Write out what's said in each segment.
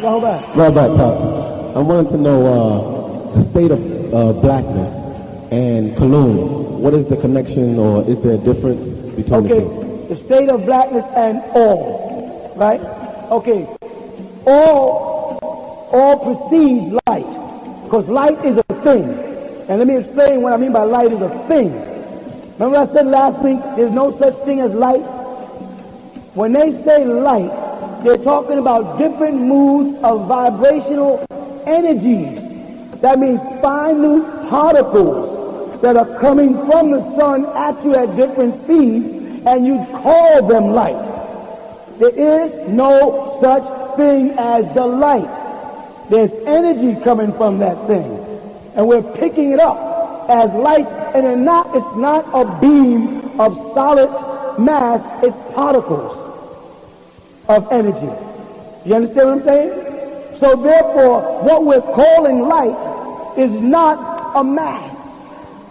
Robert, Pops. I wanted to know the state of blackness and Cologne. What is the connection, or is there a difference between the two? The state of blackness and all, right? Okay, all precedes light, because light is a thing. And let me explain what I mean by light is a thing. Remember I said last week, there's no such thing as light? When they say light, they're talking about different moods of vibrational energies. That means minute particles that are coming from the sun at you at different speeds, and you call them light. There is no such thing as the light. There's energy coming from that thing, and we're picking it up as light, and it's not a beam of solid mass, it's particles of energy. You understand what I'm saying? So therefore, what we're calling light is not a mass,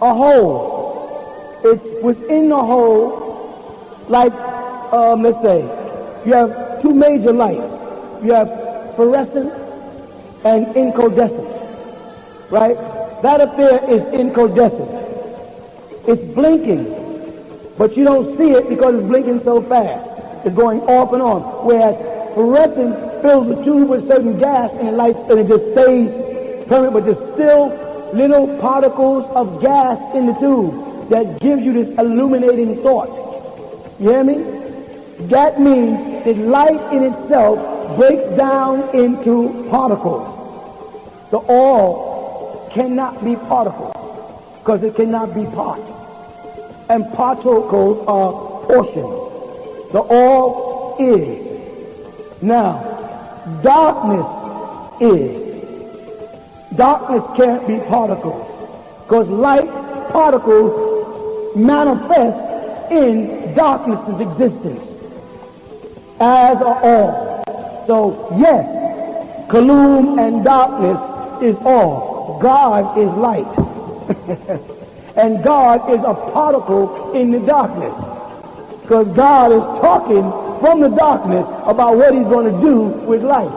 a whole. It's within the whole, like, let's say, you have two major lights. You have fluorescent and incandescent, right? That affair is incandescent. It's blinking, but you don't see it because it's blinking so fast. It's going off and on. Whereas fluorescent fills the tube with certain gas and it lights, and it just stays permanent, but there's still little particles of gas in the tube that gives you this illuminating thought. You hear me? That means that light in itself breaks down into particles. The all cannot be particles because it cannot be part. And particles are portions. The all is. Now, darkness is. Darkness can't be particles because light's particles manifest in darkness's existence as a all. So yes, gloom and darkness is all. God is light. And God is a particle in the darkness, because God is talking from the darkness about what he's going to do with light.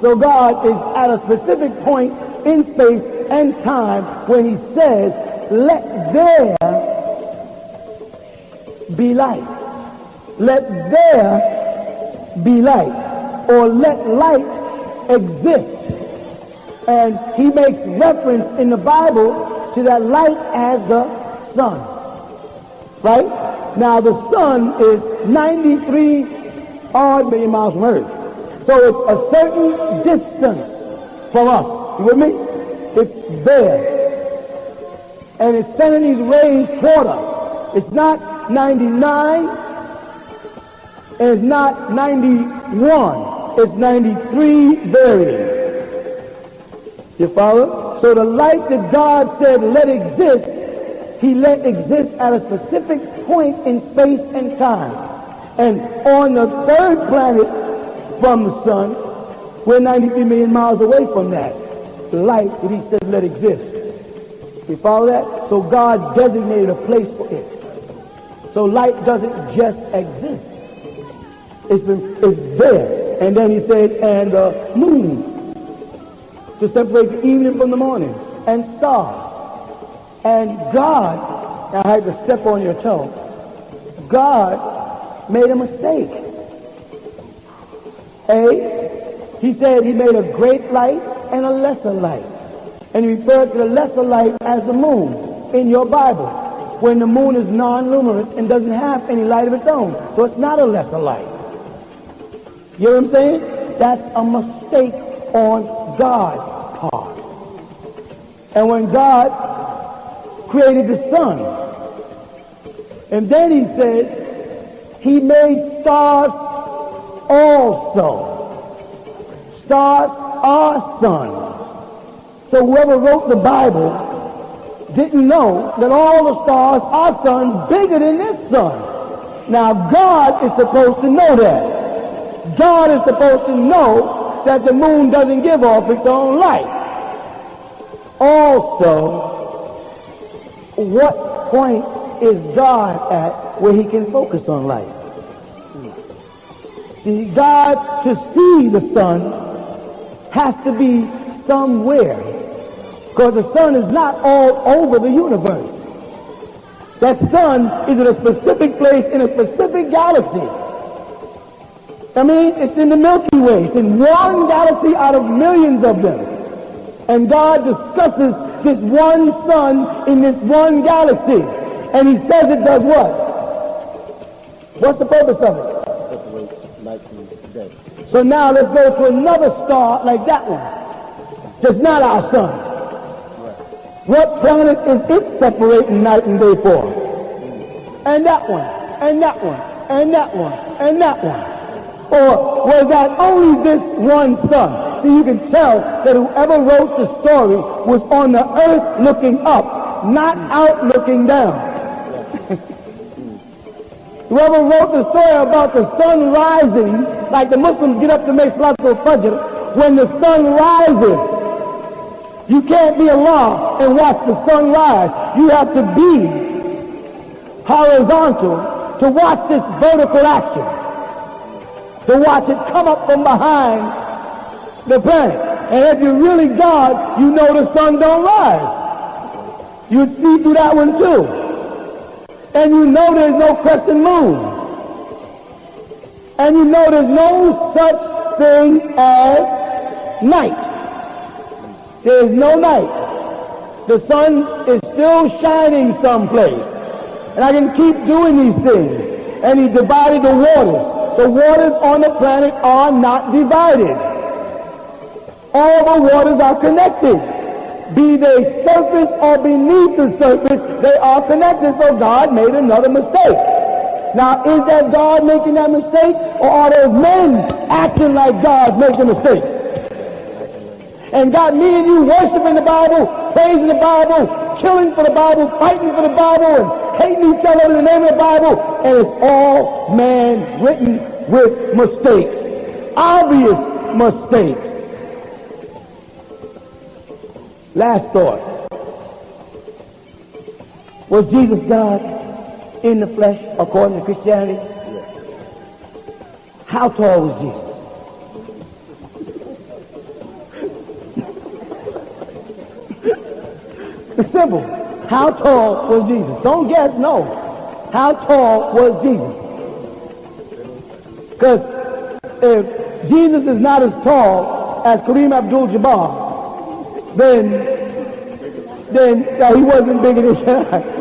So God is at a specific point in space and time when he says, let there be light. Let there be light, or let light exist. And he makes reference in the Bible to that light as the sun. Right? Now the sun is 93 odd million miles from Earth. So it's a certain distance from us. You with me? It's there. And it's sending these rays toward us. It's not 99, and it's not 91. It's 93 varying. You follow? So the light that God said let exist, he let exist at a specific point in space and time. And on the third planet from the sun, we're 93 million miles away from that. The light that he said let exist. You follow that? So God designated a place for it. So light doesn't just exist. It's there. And then he said, and the moon, to separate the evening from the morning, and stars. And God, now I had to step on your toe, God made a mistake. He said he made a great light and a lesser light. And he referred to the lesser light as the moon in your Bible, when the moon is non-luminous and doesn't have any light of its own. So it's not a lesser light. You know what I'm saying? That's a mistake on God's part. And when God created the sun, and then he says he made stars also. Stars are sun. So whoever wrote the Bible didn't know that all the stars are suns bigger than this sun. Now God is supposed to know that. God is supposed to know that the moon doesn't give off its own light. Also, what point is God at where he can focus on light? See, God, to see the sun, has to be somewhere, because the sun is not all over the universe. That sun is in a specific place in a specific galaxy. I mean, it's in the Milky Way. It's in one galaxy out of millions of them. And God discusses this one sun in this one galaxy. And he says it does what? What's the purpose of it? Separates night from day. So now let's go to another star like that one. That's not our sun. What planet is it separating night and day for? And that one, and that one, and that one, and that one. Or was that only this one sun? See, you can tell that whoever wrote the story was on the earth looking up, not out looking down. Whoever wrote the story about the sun rising, like the Muslims get up to make Salatul Fajr, when the sun rises, you can't be Allah and watch the sun rise. You have to be horizontal to watch this vertical action, to watch it come up from behind the planet. And if you're really God, you know the sun don't rise. You'd see through that one too. And you know there's no crescent moon. And you know there's no such thing as night. There is no night. The sun is still shining someplace. And I can keep doing these things. And he divided the waters. The waters on the planet are not divided. All the waters are connected. Be they surface or beneath the surface, they are connected. So God made another mistake. Now, is that God making that mistake? Or are those men acting like God's making mistakes? And God, me and you worshiping the Bible, praising the Bible, killing for the Bible, fighting for the Bible, and hating each other in the name of the Bible, and it's all man written with mistakes, obvious mistakes. Last thought. Was Jesus God in the flesh according to Christianity? How tall was Jesus? It's simple. How tall was Jesus? Don't guess, no. How tall was Jesus? Because if Jesus is not as tall as Kareem Abdul-Jabbar, then he wasn't bigger than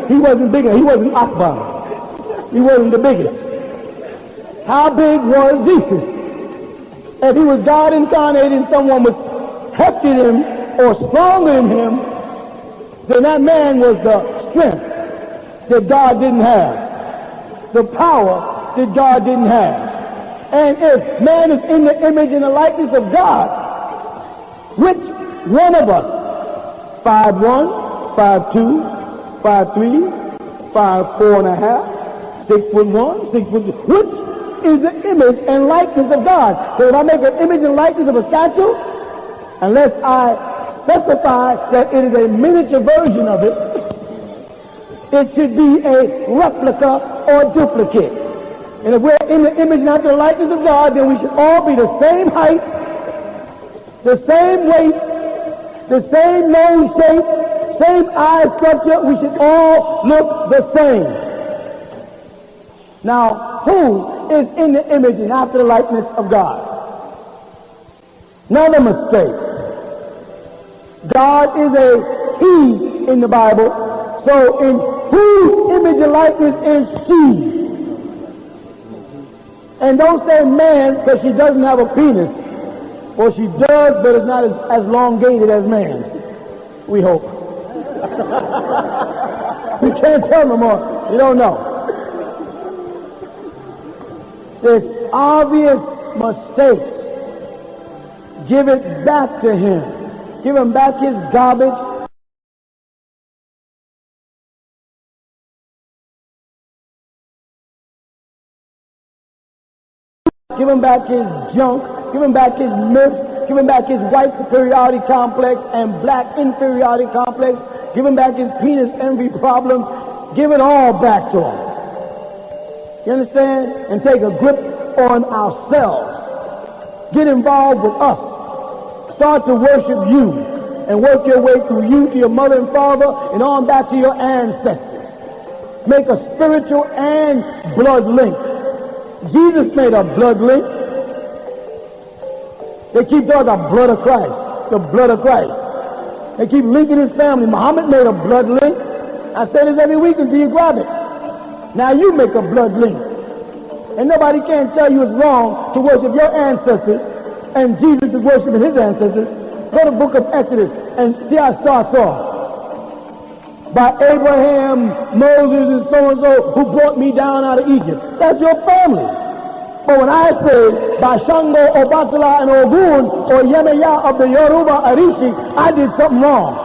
he wasn't bigger. He wasn't Akbar. He wasn't the biggest. How big was Jesus? If he was God incarnated and someone was heftier than him or stronger than him, then that man was the strength that God didn't have, the power that God didn't have. And if man is in the image and the likeness of God, which one of us, 5'1", 5'2", 5'3", 5'4.5", 6'1", 6'2", which is the image and likeness of God? So if I make an image and likeness of a statue, unless I specify that it is a miniature version of it, it should be a replica or duplicate. And if we're in the image and after the likeness of God, then we should all be the same height, the same weight, the same nose shape, same eye structure. We should all look the same. Now, who is in the image and after the likeness of God? Another mistake. God is a he in the Bible, so in whose image and likeness is she? And don't say man's, because she doesn't have a penis. Well, she does, but it's not as elongated as man's. We hope. We can't tell no more. You don't know. There's obvious mistakes. Give it back to him. Give him back his garbage. Give him back his junk. Give him back his myths. Give him back his white superiority complex and black inferiority complex. Give him back his penis envy problem. Give it all back to him. You understand? And take a grip on ourselves. Get involved with us. start to worship you and work your way through you to your mother and father and on back to your ancestors. Make a spiritual and blood link. Jesus made a blood link. They keep talking about blood of Christ, the blood of Christ. They keep linking his family. Muhammad made a blood link. I say this every week until you grab it. Now you make a blood link. And nobody can tell you it's wrong to worship your ancestors and Jesus is worshiping his ancestors. Go to the book of Exodus and see how it starts off. By Abraham, Moses, and so-and-so who brought me down out of Egypt. That's your family. But when I say by Shango, Obatala, and Ogun, or Yemeya of the Yoruba Arishi, I did something wrong.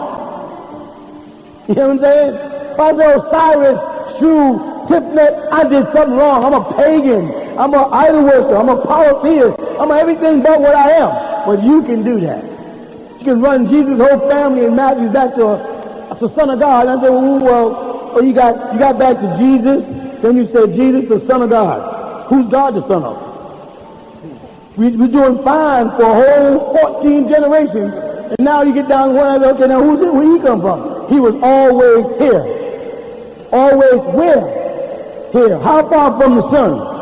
You know what I'm saying? If I say Osiris, Shu, Tifnet, I did something wrong. I'm a pagan. I'm an idol worshiper. I'm a polytheist. I'm everything but what I am. But you can do that. You can run Jesus' whole family and Matthew back to the Son of God. And I say, well, you got back to Jesus. Then you say Jesus, the Son of God. Who's God the Son of? We're doing fine for a whole 14 generations. And now you get down to one, okay, now where he come from? He was always here. Always where? Here. How far from the sun?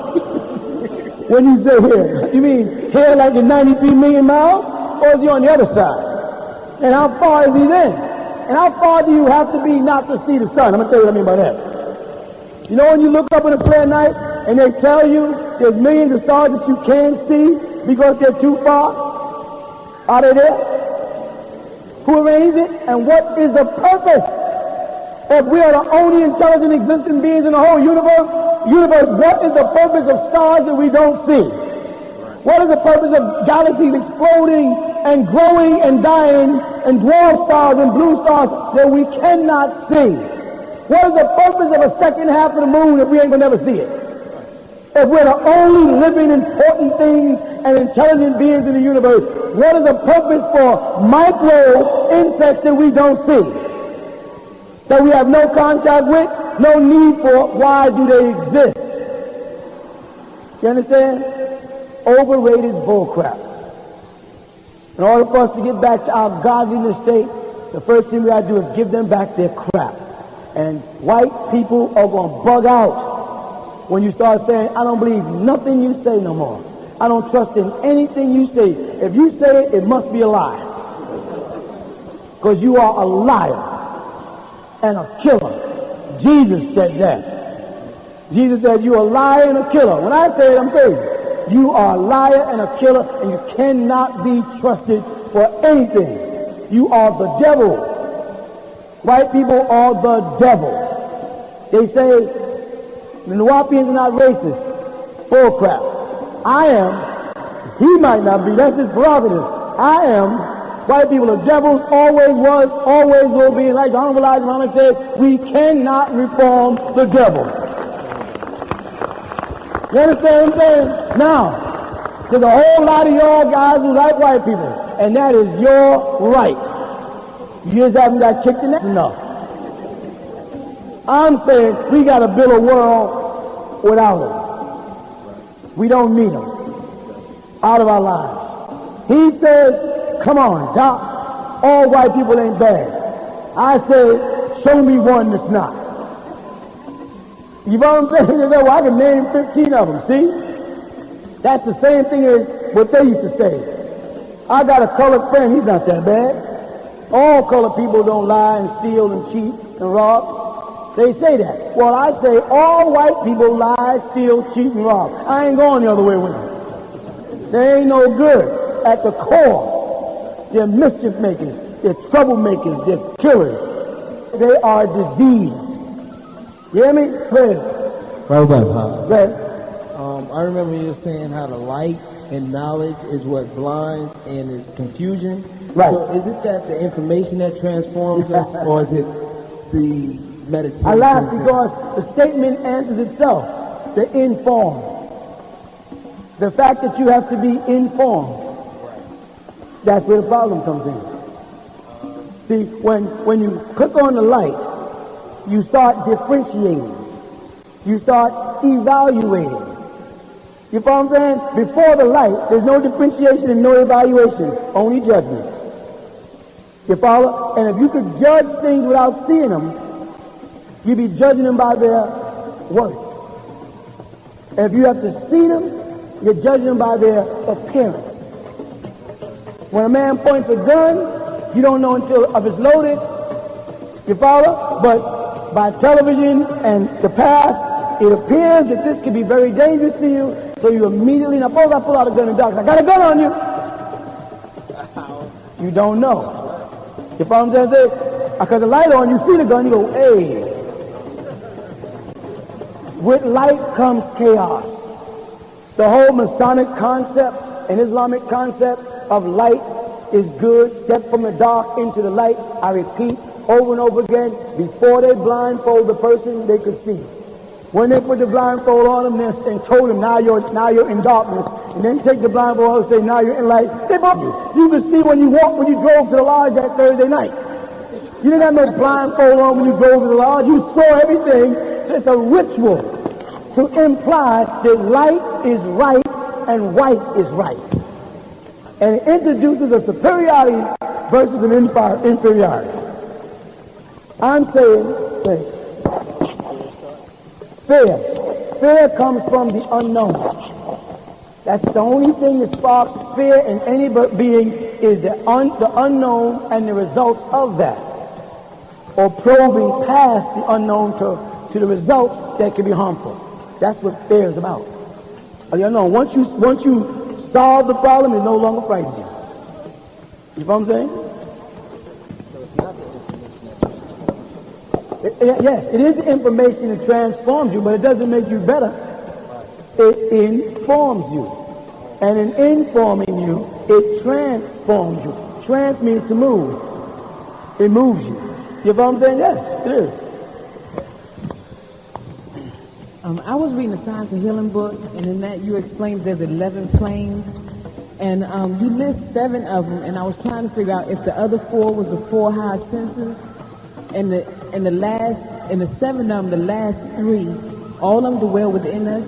When you say here, you mean here like in 93 million miles? Or is he on the other side? And how far is he then? And how far do you have to be not to see the sun? I'm going to tell you what I mean by that. You know when you look up in a clear night and they tell you there's millions of stars that you can't see because they're too far? Are they there? Who arranged it? And what is the purpose? If we are the only intelligent existing beings in the whole universe, what is the purpose of stars that we don't see? What is the purpose of galaxies exploding and growing and dying and dwarf stars and blue stars that we cannot see? What is the purpose of a second half of the moon if we ain't gonna never see it? If we're the only living important things and intelligent beings in the universe, what is the purpose for micro insects that we don't see? That we have no contact with, no need for, why do they exist? You understand? Overrated bullcrap. In order for us to get back to our godliness state, the first thing we got to do is give them back their crap. And white people are going to bug out when you start saying, I don't believe nothing you say no more. I don't trust in anything you say. If you say it, it must be a lie. Because you are a liar and a killer. Jesus said that. Jesus said, you're a liar and a killer. When I say it, I'm crazy. You are a liar and a killer, and you cannot be trusted for anything. You are the devil. White people are the devil. They say the Nuwaubians are not racist. Bull crap. I am. He might not be. That's his prerogative. I am. White people are devils, always was, always will be. Like the Honorable Elijah Muhammad said, we cannot reform the devil. You understand what I'm saying? Now, there's a whole lot of y'all guys who like white people, and that is your right. You just haven't got kicked in the enough. I'm saying we got to build a world without them. We don't need them out of our lives. He says, come on, Doc, all white people ain't bad. I say, show me one that's not. You know what I'm saying? They say, well, I can name 15 of them, see? That's the same thing as what they used to say. I got a colored friend, he's not that bad. All colored people don't lie and steal and cheat and rob. They say that. Well, I say all white people lie, steal, cheat, and rob. I ain't going the other way with them. They ain't no good. At the core, they're mischief makers, they're troublemakers, they're killers. They are disease. You hear me? Go ahead. Right back, huh? Go ahead. I remember you saying how the light and knowledge is what blinds and is confusion. Right. So is it that the information that transforms us, or is it the meditation? I laugh because the statement answers itself. The informed. The fact that you have to be informed. That's where the problem comes in. See, when you click on the light, you start differentiating. You start evaluating. You You follow what I'm saying? Before the light, there's no differentiation and no evaluation, only judgment. You follow? And if you could judge things without seeing them, you'd be judging them by their worth. And if you have to see them, you're judging them by their appearance. When a man points a gun, you don't know until if it's loaded. You follow? But by television and the past, it appears that this could be very dangerous to you. So you immediately, now suppose I pull out a gun and dogs, I got a gun on you. You don't know. You follow what I'm saying? Because the light on, you see the gun, you go, hey. With light comes chaos. The whole Masonic concept and Islamic concept of light is good. Step from the dark into the light. I repeat over and over again, before they blindfold the person, they could see. When they put the blindfold on them and told them, now you're in darkness, and then take the blindfold off and say, now you're in light, they bump you. You could see when you drove to the lodge that Thursday night. You didn't have no blindfold on when you drove to the lodge. You saw everything. So it's a ritual to imply that light is right and white is right. And it introduces a superiority versus an inferiority. I'm saying, fear. Fear comes from the unknown. That's the only thing that sparks fear in any being is the unknown and the results of that. Or probing past the unknown to the results that can be harmful. That's what fear is about. You know, once you solve the problem, it no longer frightens you. You know what I'm saying? So it's not the information. Yes, it is the information that transforms you, but it doesn't make you better. It informs you. And in informing you, it transforms you. Trans means to move. It moves you. You know what I'm saying? Yes, it is. I was reading the Science of Healing book, and in that you explained there's 11 planes, and you list 7 of them, and I was trying to figure out if the other 4 was the 4 high senses, and the 7 of them, the last 3, all of them dwell within us.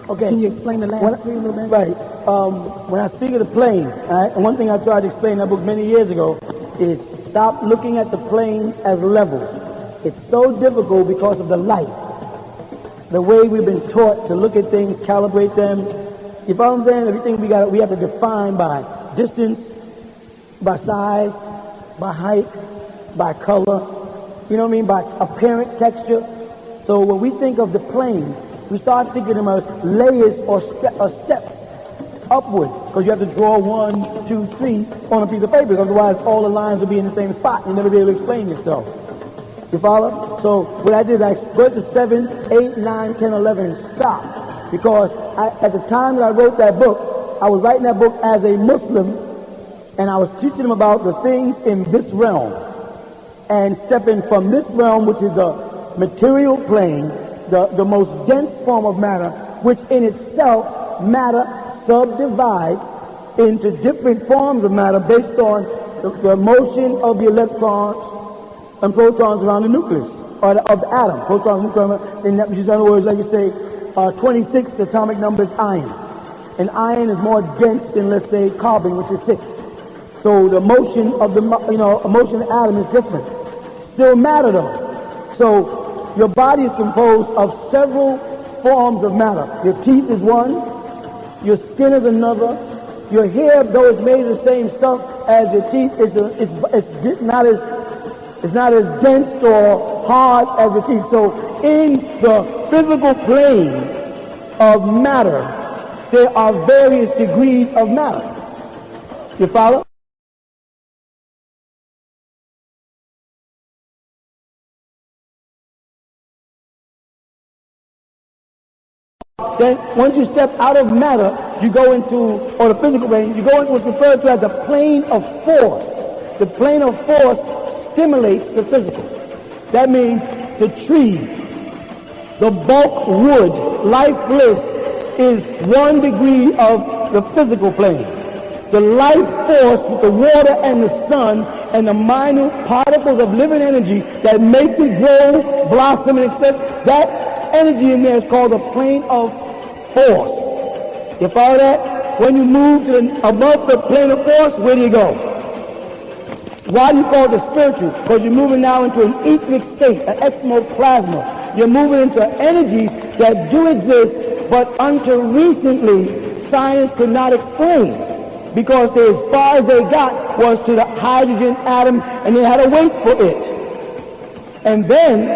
Okay. Can you explain the last 3 a little bit? Right. When I speak of the planes, and one thing I tried to explain in that book many years ago is stop looking at the planes as levels. It's so difficult because of the light. The way we've been taught to look at things, calibrate them. You follow what I'm saying? Everything we have to define by distance, by size, by height, by color. You know what I mean? By apparent texture. So when we think of the planes, we start thinking of them as layers or steps upward. Because you have to draw 1, 2, 3 on a piece of paper. Otherwise, all the lines will be in the same spot. You'll never be able to explain yourself. You follow? So what I did is I go to 7, 8, 9, 10, 11 and stop. Because at the time that I wrote that book, I was writing that book as a Muslim, and I was teaching them about the things in this realm. And stepping from this realm, which is the material plane, the most dense form of matter, which in itself, matter subdivides into different forms of matter based on the motion of the electrons and protons around the nucleus, or of the atom. Protons, neutrons, in other words, like you say, 26, the atomic number is iron. And iron is more dense than, let's say, carbon, which is 6. So the motion of the, motion of the atom is different. Still matter though. So your body is composed of several forms of matter. Your teeth is one, your skin is another, your hair, though it's made of the same stuff as your teeth, it's not as dense or hard as the teeth. So in the physical plane of matter, there are various degrees of matter. You follow? Then once you step out of matter, you go into, or the physical plane, you go into what's referred to as the plane of force. The plane of force stimulates the physical. That means the tree, the bulk wood, lifeless, is 1 degree of the physical plane. The life force with the water and the sun and the minute particles of living energy that makes it grow, blossom, and etc., that energy in there is called the plane of force. You follow that? When you move to above the plane of force, where do you go? Why do you call it spiritual? Because you're moving now into an etheric state, an exoplasma. You're moving into energies that do exist, but until recently, science could not explain. Because as far as they got was to the hydrogen atom, and they had to wait for it. And then,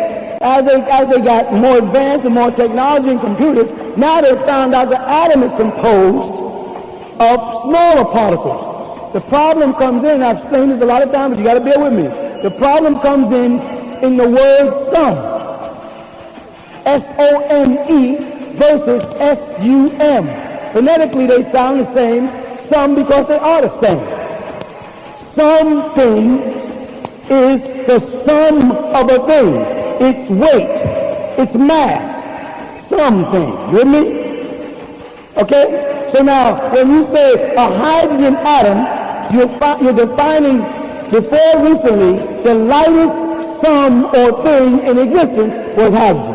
as they got more advanced and more technology and computers, now they found out the atom is composed of smaller particles. The problem comes in, I've explained this a lot of times, but you got to bear with me. The problem comes in the word sum. S-O-M-E versus S-U-M. Phonetically, they sound the same. Some because they are the same. Something is the sum of a thing. Its weight, its mass. Something. You with me? Okay? So now, when you say a hydrogen atom, you're defining, before recently, the lightest sum or thing in existence was hydrogen.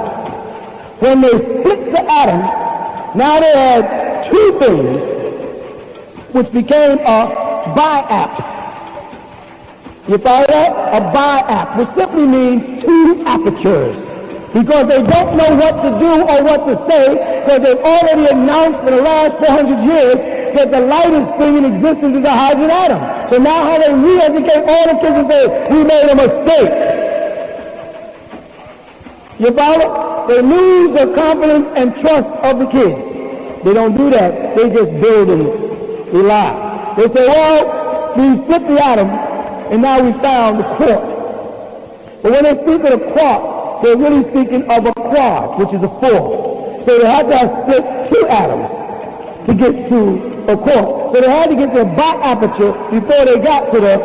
When they split the atom, now they had two things, which became a biap. You follow that? A biap, which simply means two apertures. Because they don't know what to do or what to say, because they've already announced for the last 400 years that the lightest thing in existence is a hydrogen atom. So now how they re-educate all the kids and say, we made a mistake. You follow? They lose the confidence and trust of the kids. They don't do that. They just build it. They lie. They say, well, we split the atom, and now we found the quark. But when they speak of a quark, they're really speaking of a quad, which is a 4. So they had to have split two atoms to get to a quark. So they had to get to the biaperture before they got to the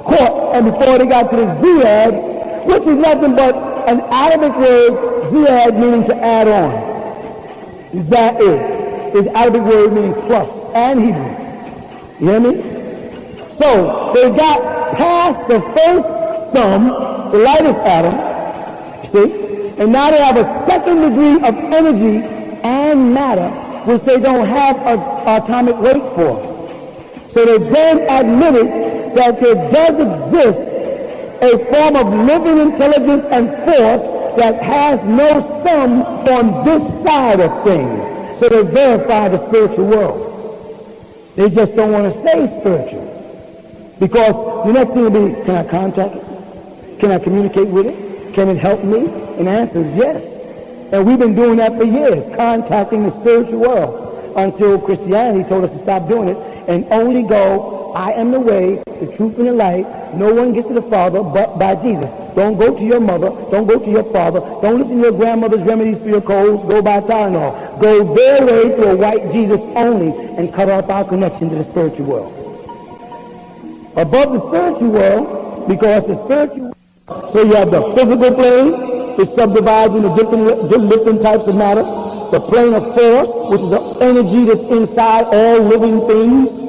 quark, and before they got to the Z-ads, which is nothing but an Arabic word, Z-ad meaning to add on. That is Arabic word meaning plus. And Hebrew. You hear me? So they got past the first sum, the lightest atom, see? And now they have a second degree of energy and matter, which they don't have an atomic weight for. So they then admitted that there does exist a form of living intelligence and force that has no sum on this side of things. So they verify the spiritual world. They just don't want to say spiritual. Because the next thing will be, can I contact it? Can I communicate with it? Can it help me? And the answer is yes. And we've been doing that for years, contacting the spiritual world, until Christianity told us to stop doing it and only go, I am the way, the truth, and the light. No one gets to the Father but by Jesus. Don't go to your mother. Don't go to your father. Don't listen to your grandmother's remedies for your colds. Go by Tylenol. Go their way to a white Jesus only and cut off our connection to the spiritual world. Above the spiritual world, because the spiritual world, so you have the physical plane, it subdivides into different types of matter. The plane of force, which is the energy that's inside all living things.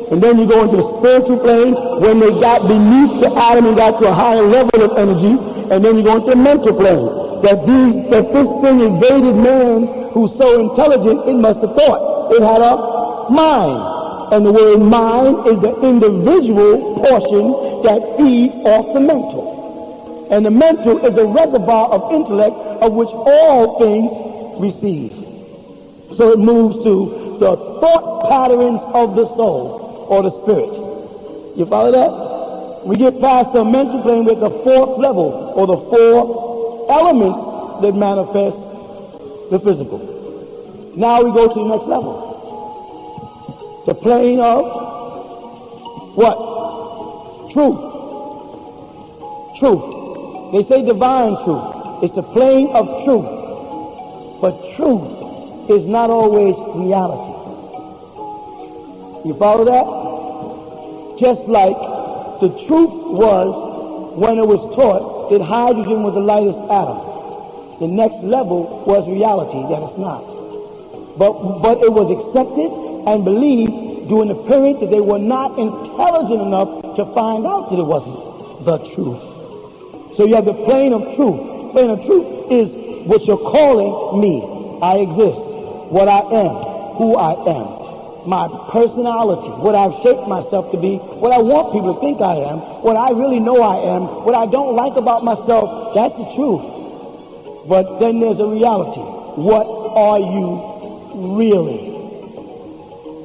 And then you go into the spiritual plane when they got beneath the atom and got to a higher level of energy. And then you go into the mental plane. That this thing invaded man who's so intelligent, it must have thought. It had a mind. And the word mind is the individual portion that feeds off the mental. And the mental is the reservoir of intellect of which all things receive. So it moves to the thought patterns of the soul or the spirit. You follow that? We get past the mental plane with the fourth level, or the 4 elements that manifest the physical. Now we go to the next level. The plane of what? Truth. Truth. They say divine truth. It's the plane of truth. But truth is not always reality. You follow that? Just like the truth was when it was taught that hydrogen was the lightest atom. The next level was reality, that it's not. But it was accepted and believed during the period that they were not intelligent enough to find out that it wasn't the truth. So you have the plane of truth. Plane of truth is what you're calling me. I exist. What I am. who I am, my personality, what I've shaped myself to be, what I want people to think I am, what I really know I am, what I don't like about myself. That's the truth. But then there's a reality. What are you really?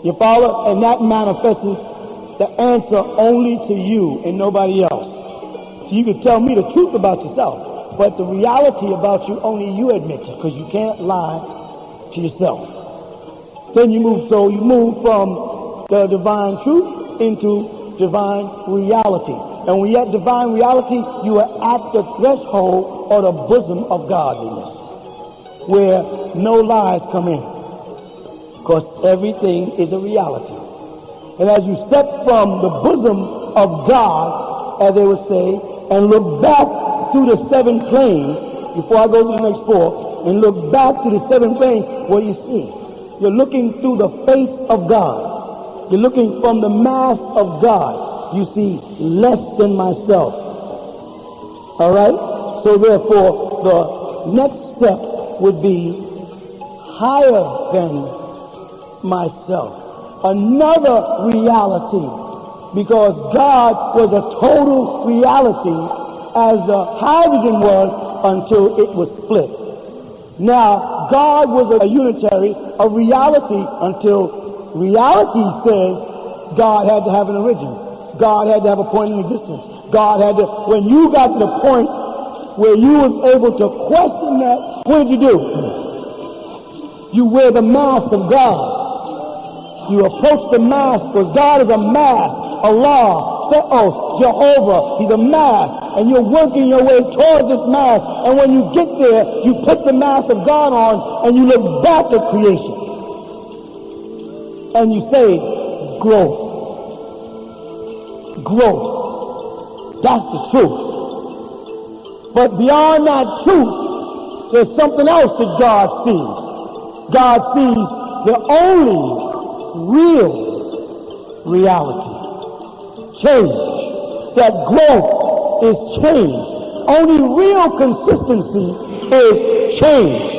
You follow? And that manifests the answer only to you and nobody else. So you can tell me the truth about yourself, but the reality about you, only you admit it, because you can't lie to yourself. Then you move from the divine truth into divine reality. And when you're at divine reality, you are at the threshold or the bosom of godliness, where no lies come in, because everything is a reality. And as you step from the bosom of God, as they would say, and look back through the 7 planes, before I go to the next 4, and look back to the 7 planes, what do you see? You're looking through the face of God. You're looking from the mass of God. You see less than myself. All right? So therefore, the next step would be higher than myself. Another reality, because God was a total reality as the hydrogen was until it was split. Now, God was a unitary, a reality, until reality says God had to have an origin. God had to have a point in existence. God had to, when you got to the point where you was able to question that, what did you do? You wear the mask of God. You approach the mask, because God is a mask. Allah, Theos, Jehovah, he's a mask. And you're working your way towards this mask. And when you get there, you put the mask of God on and you look back at creation. And you say, growth. Growth. That's the truth. But beyond that truth, there's something else that God sees. God sees the only real reality. Change. That growth is change. Only real consistency is change.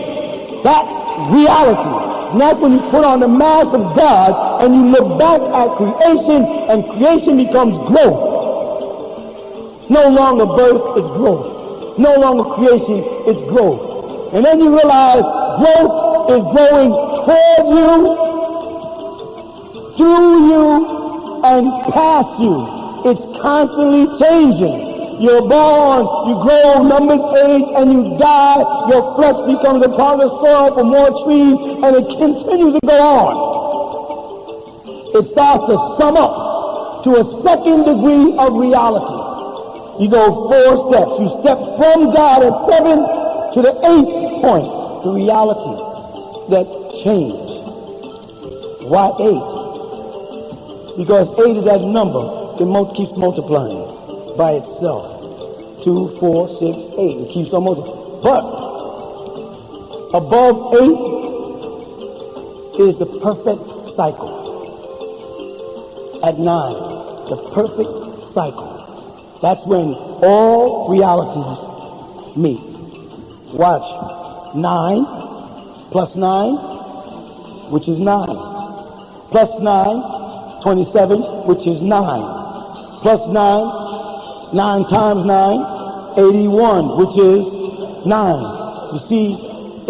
That's reality. And that's when you put on the mask of God and you look back at creation, and creation becomes growth. It's no longer birth, it's growth. No longer creation, it's growth. And then you realize growth is growing toward you, through you, and past you. It's constantly changing. You're born, you grow, numbers age, and you die. Your flesh becomes a part of the soil for more trees, and it continues to go on. It starts to sum up to a second degree of reality. You go 4 steps. You step from God at 7 to the 8th point, the reality that changed. Why 8? Because 8 is that number that keeps multiplying by itself. 2, 4, 6, 8. It keeps on multiplying. But above 8 is the perfect cycle. At 9, the perfect cycle. That's when all realities meet. Watch. 9 plus 9, which is 9. Plus 9, 27, which is 9. Plus 9, 9 times 9, 81, which is 9. You see,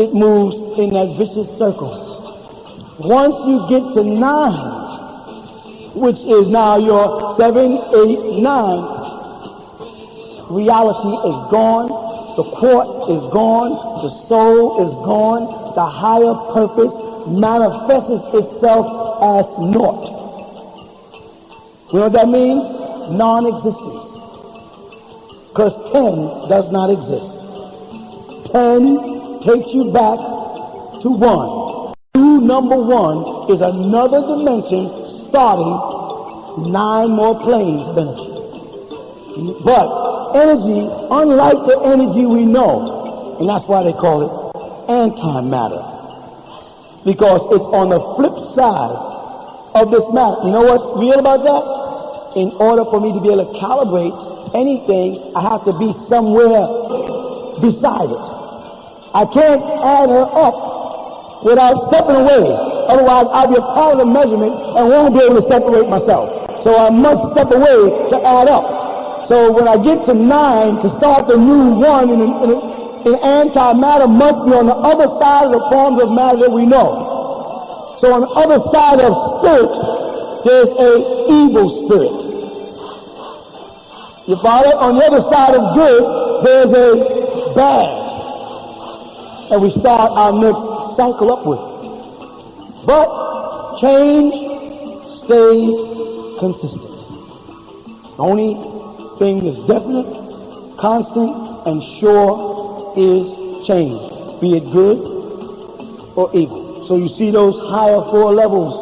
it moves in that vicious circle. Once you get to 9, which is now your 7, 8, 9, reality is gone, the court is gone, the soul is gone, the higher purpose manifests itself as naught. You know what that means? Non-existence. Because 10 does not exist. 10 takes you back to 1. New number 1 is another dimension starting 9 more planes of energy. But energy, unlike the energy we know, and that's why they call it antimatter, because it's on the flip side of this matter. You know what's real about that? In order for me to be able to calibrate anything, I have to be somewhere beside it. I can't add her up without stepping away Otherwise, I'll be a part of the measurement and won't be able to separate myself. So I must step away to add up. So when I get to 9, to start the new 1 in antimatter must be on the other side of the forms of matter that we know. So on the other side of spirit, there's a evil spirit. You follow? On the other side of good, there's a bad. And we start our next cycle upward. But change stays consistent. The only thing that's definite, constant, and sure is change, be it good or evil. So you see those higher 4 levels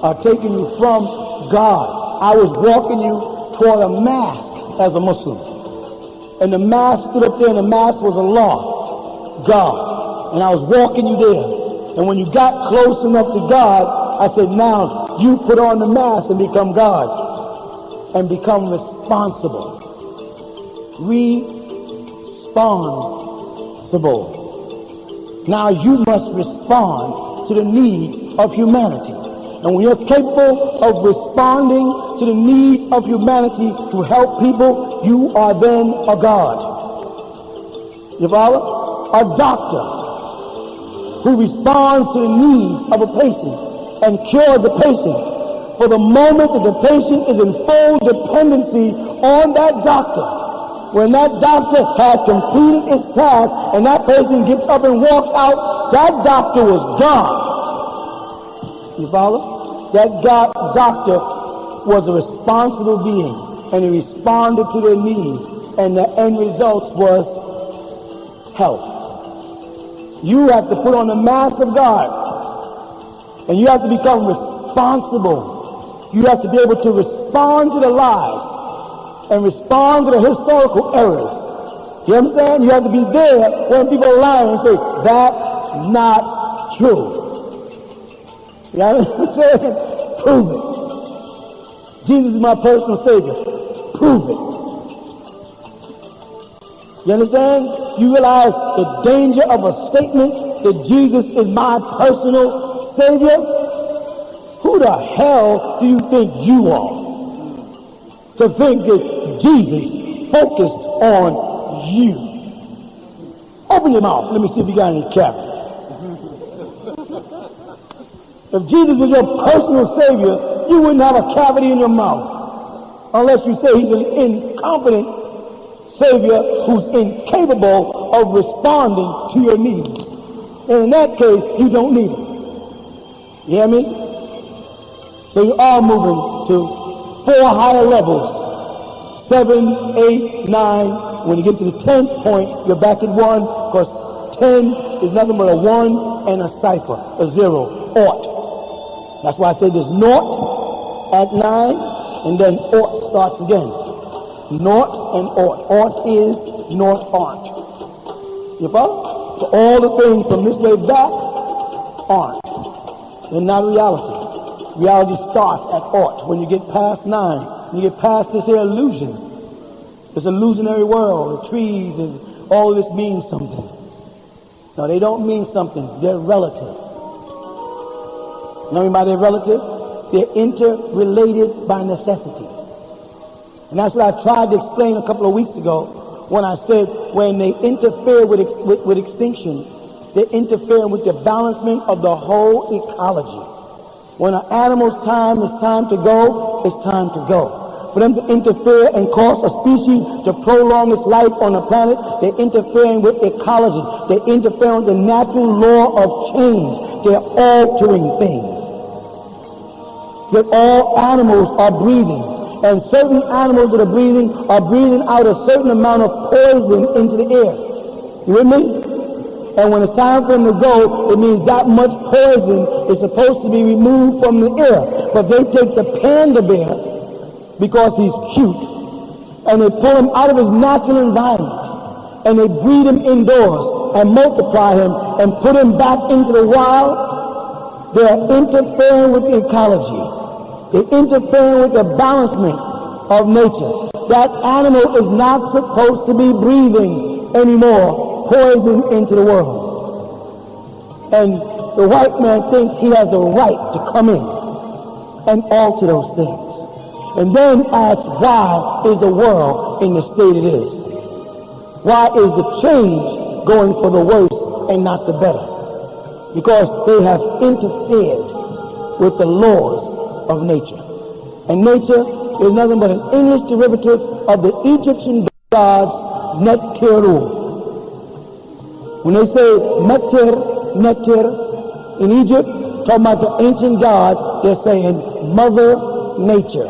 are taking you from God. I was walking you toward a mask as a Muslim. And the mask stood up there, and the mask was Allah, God. And I was walking you there. And when you got close enough to God, I said, now you put on the mask and become God. And become responsible. Responsible. Now you must respond to the needs of humanity. And when you're capable of responding to the needs of humanity to help people, you are then a God. You follow? A doctor who responds to the needs of a patient and cures the patient for the moment that the patient is in full dependency on that doctor. When that doctor has completed its task and that patient gets up and walks out, that doctor was God. You follow? That God doctor was a responsible being, and he responded to their need, and the end result was health. You have to put on the mask of God, and you have to become responsible. You have to be able to respond to the lies and respond to the historical errors. You understand? You have to be there when people are lying and say, that's not true. You know what I'm saying? Prove it. Jesus is my personal Savior. Prove it. You understand? You realize the danger of a statement that Jesus is my personal Savior? Who the hell do you think you are to think that Jesus focused on you? Open your mouth. Let me see if you got any cavities. If Jesus was your personal Savior, you wouldn't have a cavity in your mouth. Unless you say he's an incompetent Savior who's incapable of responding to your needs. And in that case, you don't need him. You hear me? So you are moving to 4 higher levels. 7, 8, 9. When you get to the 10th point, you're back at 1, because 10 is nothing but a 1 and a cipher, a 0, ought. That's why I say there's naught at 9, and then ought starts again. Naught and ought. Ought is, naught aren't. You follow? So all the things from this way back aren't. They're not reality. Reality starts at ought. When you get past 9, you get past this here illusion. This illusionary world, the trees and all of this means something. No, they don't mean something. They're relative. You know what I mean by they're relative? They're interrelated by necessity. And that's what I tried to explain a couple of weeks ago when I said when they interfere with extinction, they're interfering with the balancement of the whole ecology. When an animal's time is time to go, it's time to go. For them to interfere and cause a species to prolong its life on the planet, they're interfering with ecology. They're interfering with the natural law of change. They're altering things. That all animals are breathing. And certain animals that are breathing out a certain amount of poison into the air. You with me? And when it's time for them to go, it means that much poison is supposed to be removed from the air. But they take the panda bear, because he's cute, and they pull him out of his natural environment, and they breed him indoors, and multiply him, and put him back into the wild. They're interfering with the ecology. They're interfering with the balancement of nature. That animal is not supposed to be breathing anymore poison into the world. And the white man thinks he has the right to come in and alter those things. And then asks, why is the world in the state it is? Why is the change going for the worse and not the better? Because they have interfered with the laws of nature. And nature is nothing but an English derivative of the Egyptian gods Neteru. When they say Neter in Egypt, talking about the ancient gods, they're saying Mother Nature.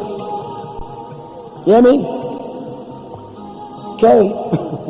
You hear me? Okay.